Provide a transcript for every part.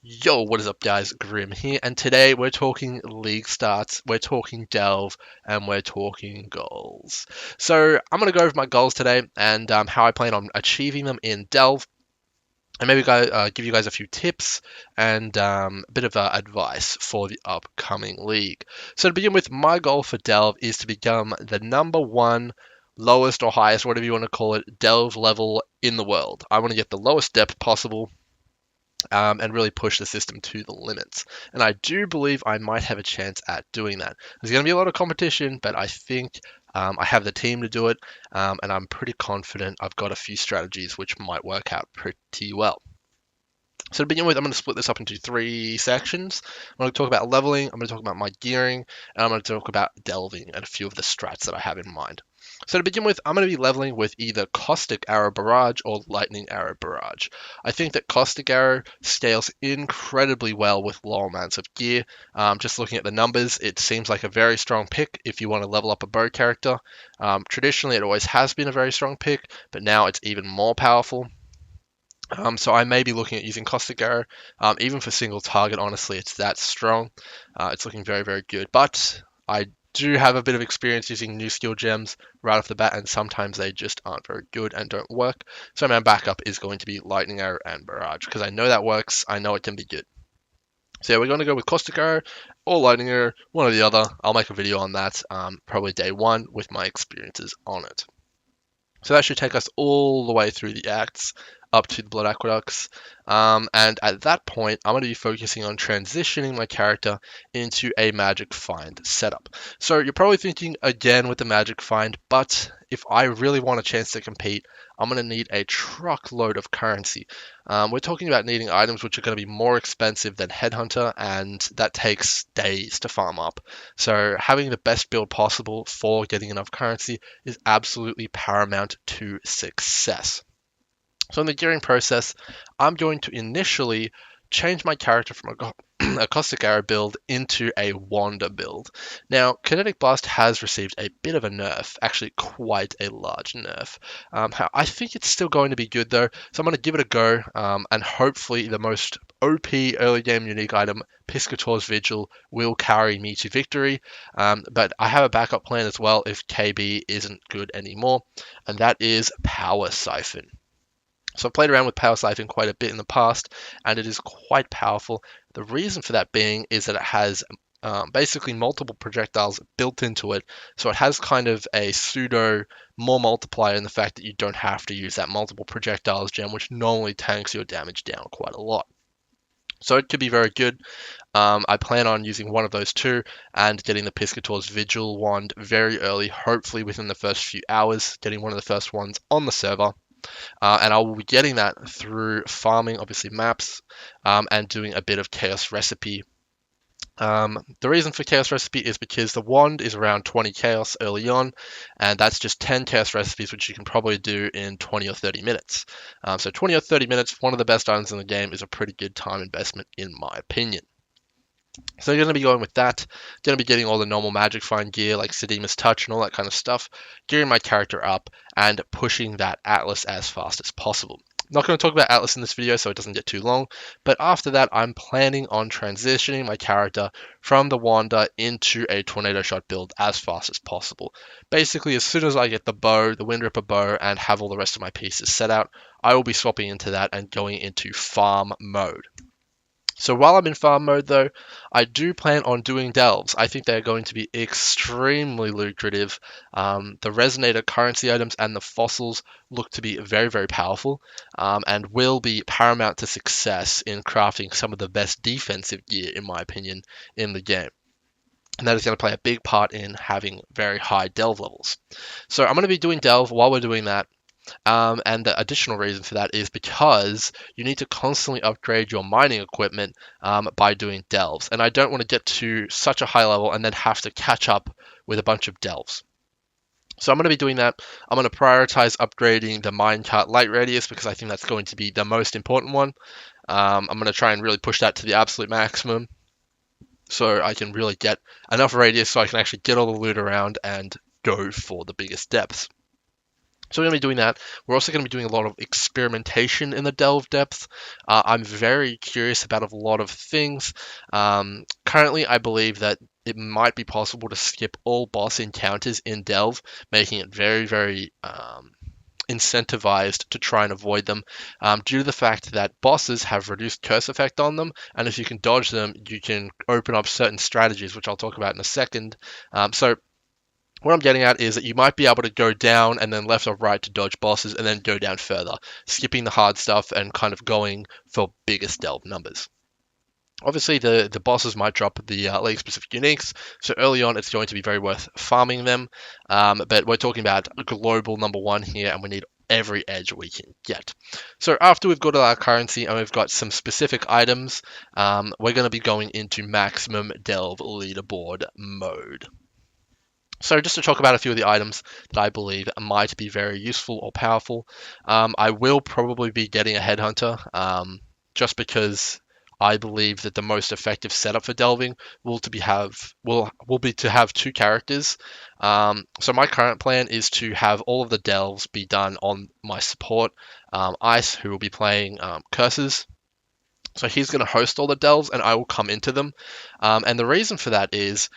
Yo, what is up, guys? Grim here, and today we're talking league starts, we're talking delve, and we're talking goals. So I'm gonna go over my goals today and how I plan on achieving them in delve, and maybe give you guys a few tips and a bit of advice for the upcoming league. So to begin with, my goal for delve is to become the number one lowest or highest, whatever you want to call it, delve level in the world. I want to get the lowest depth possible and really push the system to the limits. And I do believe I might have a chance at doing that. There's going to be a lot of competition, but I think I have the team to do it, and I'm pretty confident I've got a few strategies which might work out pretty well. So to begin with, I'm going to split this up into three sections. I'm going to talk about leveling, I'm going to talk about my gearing, and I'm going to talk about delving and a few of the strats that I have in mind. So to begin with, I'm going to be leveling with either Caustic Arrow Barrage or Lightning Arrow Barrage. I think that Caustic Arrow scales incredibly well with low amounts of gear. Just looking at the numbers, it seems like a very strong pick if you want to level up a bow character. Traditionally, it always has been a very strong pick, but now it's even more powerful. So I may be looking at using Caustic Arrow. Even for single target, honestly, it's that strong. It's looking very, very good. But I do have a bit of experience using new skill gems right off the bat, and sometimes they just aren't very good and don't work. So my backup is going to be Lightning Arrow and Barrage, because I know that works. I know it can be good. So yeah, we're going to go with Caustic Arrow or Lightning Arrow, one or the other. I'll make a video on that probably day one with my experiences on it. So that should take us all the way through the acts up to the Blood Aqueducts. And at that point, I'm going to be focusing on transitioning my character into a Magic Find setup. So you're probably thinking again with the Magic Find, but if I really want a chance to compete, I'm going to need a truckload of currency. We're talking about needing items which are going to be more expensive than Headhunter, and that takes days to farm up. So having the best build possible for getting enough currency is absolutely paramount to success. So in the gearing process, I'm going to initially change my character from a Caustic Arrow build into a Wander build. Now, Kinetic Blast has received a bit of a nerf, actually quite a large nerf. I think it's still going to be good though, so I'm going to give it a go, and hopefully the most OP early game unique item, Piscator's Vigil, will carry me to victory. But I have a backup plan as well if KB isn't good anymore, and that is Power Siphon. So I've played around with Power Siphon quite a bit in the past, and it is quite powerful. The reason for that being is that it has basically multiple projectiles built into it, so it has kind of a pseudo more multiplier in the fact that you don't have to use that multiple projectiles gem, which normally tanks your damage down quite a lot. So it could be very good. I plan on using one of those two and getting the Piscator's Vigil wand very early, hopefully within the first few hours, getting one of the first ones on the server. And I will be getting that through farming, obviously, maps, and doing a bit of Chaos Recipe. The reason for Chaos Recipe is because the wand is around 20 Chaos early on, and that's just 10 Chaos Recipes, which you can probably do in 20 or 30 minutes. So 20 or 30 minutes, one of the best items in the game, is a pretty good time investment, in my opinion. So you're going to be going with that. Going to be getting all the normal Magic Find gear like Sedemus Touch and all that kind of stuff, gearing my character up and pushing that Atlas as fast as possible. Not going to talk about Atlas in this video so it doesn't get too long, but after that I'm planning on transitioning my character from the Wander into a Tornado Shot build as fast as possible. Basically, as soon as I get the bow, the Windripper bow, and have all the rest of my pieces set out, I will be swapping into that and going into farm mode. So while I'm in farm mode though, I do plan on doing delves. I think they're going to be extremely lucrative. The resonator currency items and the fossils look to be very, very powerful, and will be paramount to success in crafting some of the best defensive gear, in my opinion, in the game. And that is going to play a big part in having very high delve levels. So I'm going to be doing delve while we're doing that. And the additional reason for that is because you need to constantly upgrade your mining equipment by doing delves. And I don't want to get to such a high level and then have to catch up with a bunch of delves. So I'm going to be doing that. I'm going to prioritize upgrading the minecart light radius because I think that's going to be the most important one. I'm going to try and really push that to the absolute maximum so I can really get enough radius so I can actually get all the loot around and go for the biggest depths. So we're going to be doing that. We're also going to be doing a lot of experimentation in the delve depth. I'm very curious about a lot of things. Currently, I believe that it might be possible to skip all boss encounters in delve, making it very, very incentivized to try and avoid them, due to the fact that bosses have reduced curse effect on them, and if you can dodge them, you can open up certain strategies, which I'll talk about in a second. So what I'm getting at is that you might be able to go down and then left or right to dodge bosses and then go down further, skipping the hard stuff and kind of going for biggest delve numbers. Obviously, the bosses might drop the league specific uniques, so early on it's going to be very worth farming them. But we're talking about a global number one here, and we need every edge we can get. So after we've got our currency and we've got some specific items, we're going to be going into maximum delve leaderboard mode. So just to talk about a few of the items that I believe might be very useful or powerful, I will probably be getting a headhunter, just because I believe that the most effective setup for delving will be to have two characters. So my current plan is to have all of the delves be done on my support, Ice, who will be playing curses. So he's going to host all the delves and I will come into them. And the reason for that is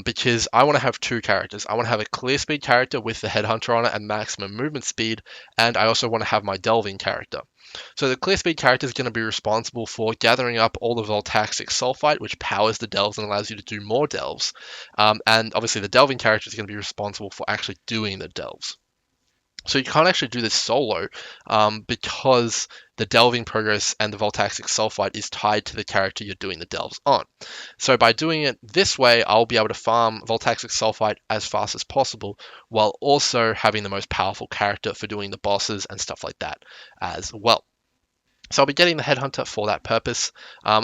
because I want to have two characters. I want to have a clear speed character with the headhunter on it and maximum movement speed. And I also want to have my delving character. So the clear speed character is going to be responsible for gathering up all the voltaxic sulfite, which powers the delves and allows you to do more delves. And obviously the delving character is going to be responsible for actually doing the delves. So you can't actually do this solo, because the delving progress and the voltaxic sulfite is tied to the character you're doing the delves on. So by doing it this way, I'll be able to farm voltaxic sulfite as fast as possible, while also having the most powerful character for doing the bosses and stuff like that as well. So I'll be getting the Headhunter for that purpose,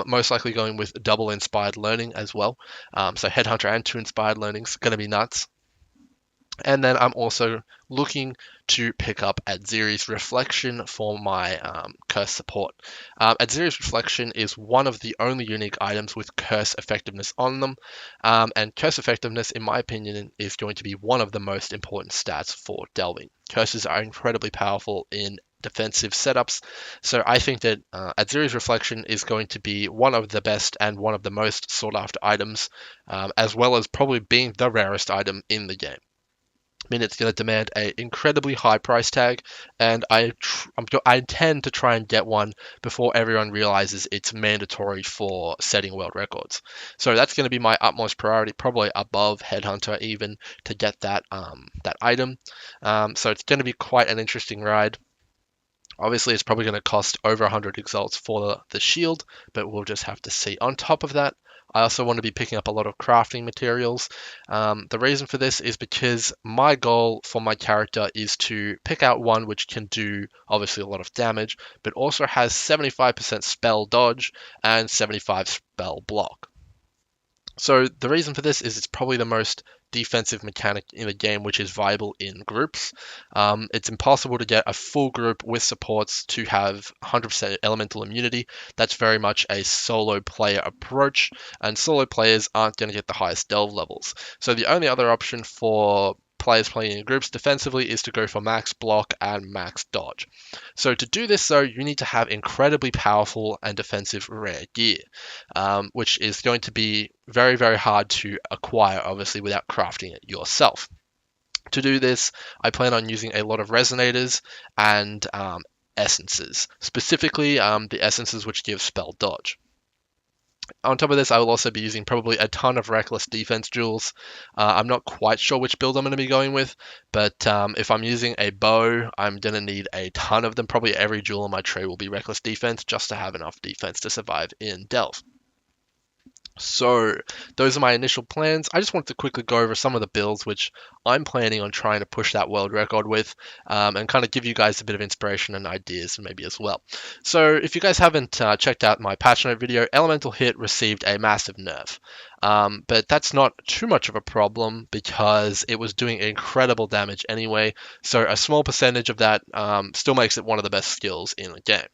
most likely going with double inspired learning as well. So Headhunter and two inspired learnings, going to be nuts. And then I'm also looking to pick up Adziri's Reflection for my curse support. Adziri's Reflection is one of the only unique items with curse effectiveness on them, and curse effectiveness, in my opinion, is going to be one of the most important stats for delving. Curses are incredibly powerful in defensive setups, so I think that Adziri's Reflection is going to be one of the best and one of the most sought after items, as well as probably being the rarest item in the game. I mean, it's going to demand an incredibly high price tag, and I intend to try and get one before everyone realizes it's mandatory for setting world records. So that's going to be my utmost priority, probably above Headhunter even, to get that item. So it's going to be quite an interesting ride. Obviously, it's probably going to cost over 100 exalts for the shield, but we'll just have to see. On top of that, I also want to be picking up a lot of crafting materials. The reason for this is because my goal for my character is to pick out one which can do obviously a lot of damage, but also has 75% spell dodge and 75 spell block. So the reason for this is it's probably the most defensive mechanic in the game, which is viable in groups. It's impossible to get a full group with supports to have 100% elemental immunity. That's very much a solo player approach, and solo players aren't going to get the highest delve levels. So the only other option for players playing in groups defensively is to go for max block and max dodge. So to do this though, you need to have incredibly powerful and defensive rare gear, which is going to be very, very hard to acquire, obviously, without crafting it yourself. To do this, I plan on using a lot of resonators and essences, specifically the essences which give spell dodge. On top of this, I will also be using probably a ton of Reckless Defense jewels. I'm not quite sure which build I'm going to be going with, but if I'm using a bow, I'm going to need a ton of them. Probably every jewel on my tray will be Reckless Defense just to have enough defense to survive in Delve. So those are my initial plans. I just wanted to quickly go over some of the builds which I'm planning on trying to push that world record with, and kind of give you guys a bit of inspiration and ideas maybe as well. So if you guys haven't checked out my patch note video, Elemental Hit received a massive nerf. But that's not too much of a problem because it was doing incredible damage anyway, so a small percentage of that still makes it one of the best skills in the game.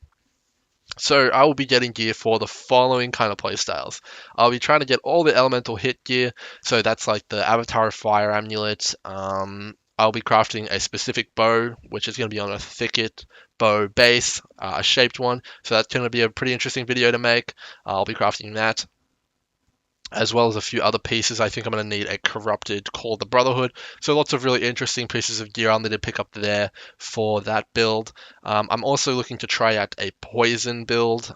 So I will be getting gear for the following kind of playstyles. I'll be trying to get all the elemental hit gear. So that's like the Avatar of Fire Amulet, I'll be crafting a specific bow, which is going to be on a thicket bow base, a shaped one. So that's going to be a pretty interesting video to make. I'll be crafting that, as well as a few other pieces. I think I'm going to need a corrupted called the Brotherhood. So lots of really interesting pieces of gear I'll need to pick up there for that build. I'm also looking to try out a poison build,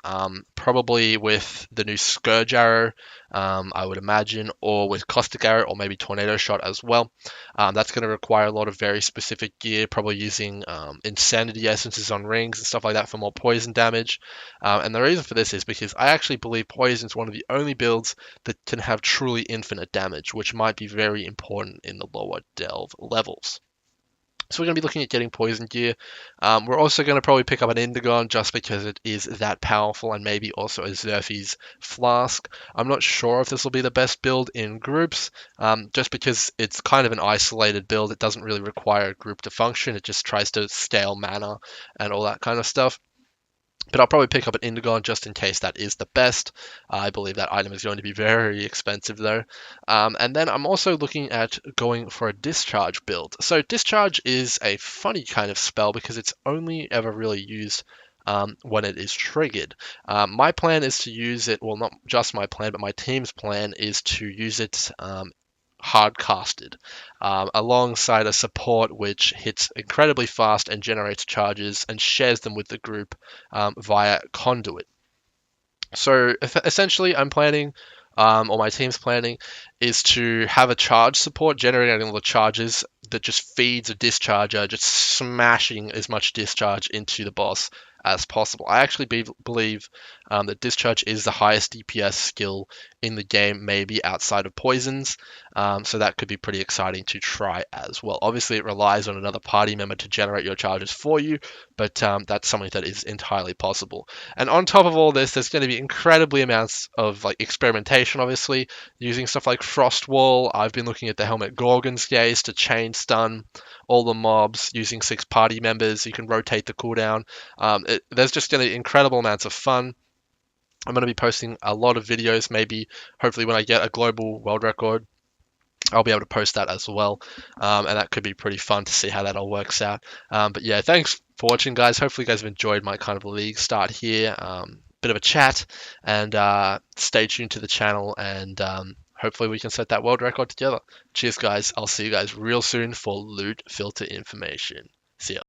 probably with the new Scourge Arrow, I would imagine, or with Caustic Arrow, or maybe Tornado Shot as well. That's going to require a lot of very specific gear, probably using Insanity Essences on rings and stuff like that for more poison damage. And the reason for this is because I actually believe poison is one of the only builds that can have truly infinite damage, which might be very important in the lower delve levels. So we're going to be looking at getting poison gear. We're also going to probably pick up an Indigon just because it is that powerful, and maybe also a Xerxes flask. I'm not sure if this will be the best build in groups, just because it's kind of an isolated build. It doesn't really require a group to function. It just tries to scale mana and all that kind of stuff. But I'll probably pick up an Indigon just in case that is the best. I believe that item is going to be very expensive though. And then I'm also looking at going for a Discharge build. So Discharge is a funny kind of spell because it's only ever really used when it is triggered. My plan is to use it, well, not just my plan, but my team's plan is to use it hard casted, alongside a support which hits incredibly fast and generates charges and shares them with the group via conduit. So essentially, I'm planning, or my team's planning, is to have a charge support generating all the charges that just feeds a discharger, just smashing as much discharge into the boss as possible. I actually believe that discharge is the highest DPS skill in the game, maybe outside of poisons. So that could be pretty exciting to try as well. Obviously, it relies on another party member to generate your charges for you, but that's something that is entirely possible. And on top of all this, there's going to be incredibly amounts of like experimentation, obviously, using stuff like Frost Wall. I've been looking at the Helmet Gorgon's Gaze to chain stun all the mobs using 6 party members. You can rotate the cooldown. There's just going to be incredible amounts of fun. I'm going to be posting a lot of videos, maybe hopefully when I get a global world record, I'll be able to post that as well. And that could be pretty fun to see how that all works out. But yeah, thanks for watching, guys. Hopefully you guys have enjoyed my kind of league start here. Bit of a chat, and stay tuned to the channel, and hopefully we can set that world record together. Cheers, guys. I'll see you guys real soon for loot filter information. See ya.